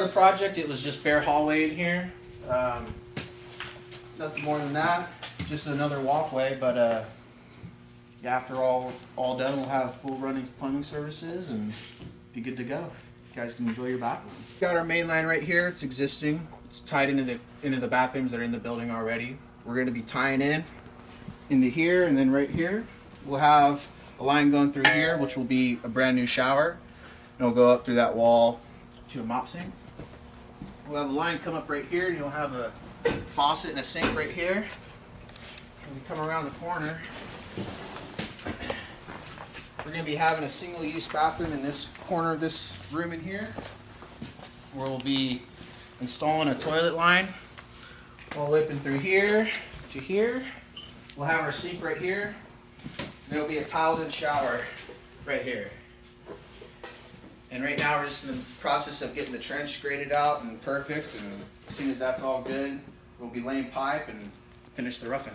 the project, it was just bare hallway in here. Nothing more than that. Just another walkway, but yeah, after all done, we'll have full running plumbing services and be good to go. You guys can enjoy your bathroom. Got our main line right here. It's existing. It's tied into the bathrooms that are in the building already. We're going to be tying into here, and then right here we'll have a line going through here, which will be a brand new shower. And it'll go up through that wall to a mop sink. We'll have a line come up right here, and you'll have a faucet and a sink right here. When we come around the corner, we're going to be having a single-use bathroom in this corner of this room in here, where we'll be installing a toilet line all open through here to here. We'll have our sink right here. There'll be a tiled-in shower right here. And right now we're just in the process of getting the trench graded out and perfect, and as soon as that's all good, we'll be laying pipe and finish the roughing.